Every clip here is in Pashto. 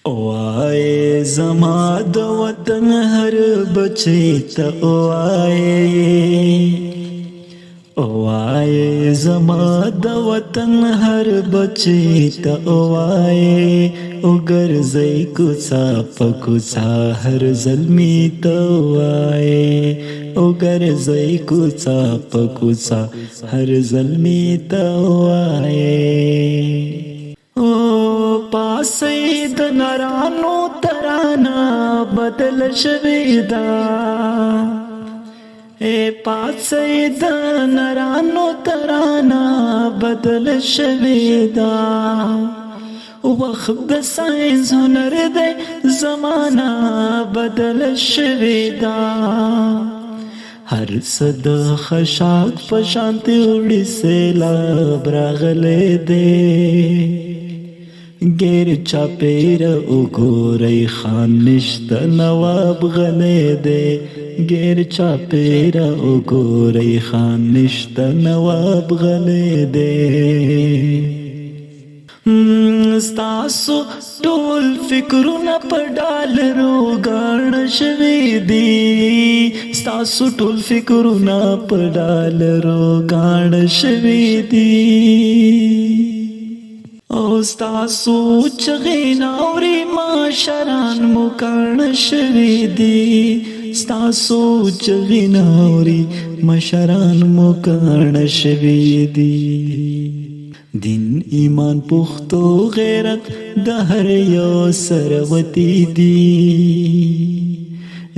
وای زما د وطن هر بچی ته وای زما د وطن هر بچی ته وای او ګرځي کوڅه په کوڅه هر زلمی ته وای او ګرځي کوڅه په کوڅه هر زلمی ته وای پاسې د نرانو ترانه بدل شوې ده پاسې د نرانو ترانه بدل شوې ده وخت د ساينس هنر دی زمانہ بدل شوې ده هر څه د خشاک په شانتي وړي سیلاب راغلی دی غیر چاپیر وګورئ خان نشته نواب غلی دی غیر چاپیر وګورئ خان نشته نواب غلی دی ستاسو ټول فکرونه په ډالرو ګاڼ شوي دي ستاسو ټول فکرونه په ډالرو ګاڼ شوي دي او ستاسو چغې ناوري مشران مو کاڼ شوي دي ستاسو چغې ناوري مشران مو کاڼ شوي دي دین ایمان پختو غیرت د هر یو سروتی دی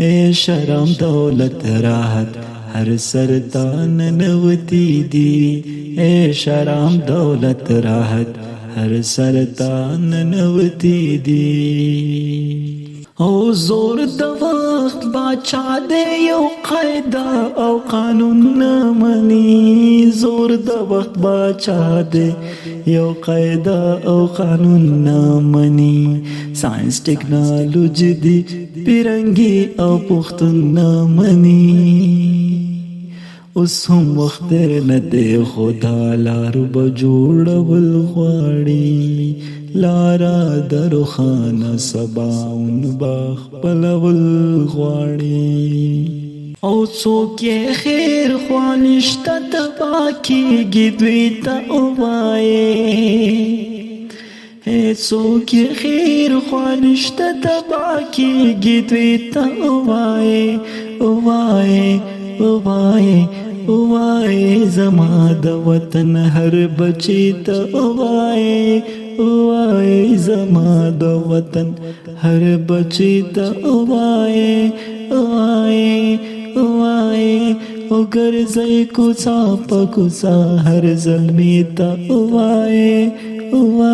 اے شرم دولت راحت هر سرطان نوتی دی اے شرم دولت راحت هر سرطان نوتی دی او زور د وخت باچا دی یو قاعده او قانون نه مني زور د وخت باچا دی یو قاعده او قانون نه مني ساينس ټیکنالوژي دی پیرنګي او پښتون نه مني اوس هم وخت نه دی خدا لار به جوړول غواړي لارا درو خانه سباون باخ پلول غواړي او څوک یې خیر خوانشته تبا کېږي دوی ته ووایې څوک یې خیر خوانشته تبا کېږي دوی ته ووایې ووایې ووایې ووایې زما د وطن هر بچی ته ووایې وای زما د وطن هر بچی ته وای وای وای او ګرځي کوڅه په کوڅه هر زلمی ته وای وای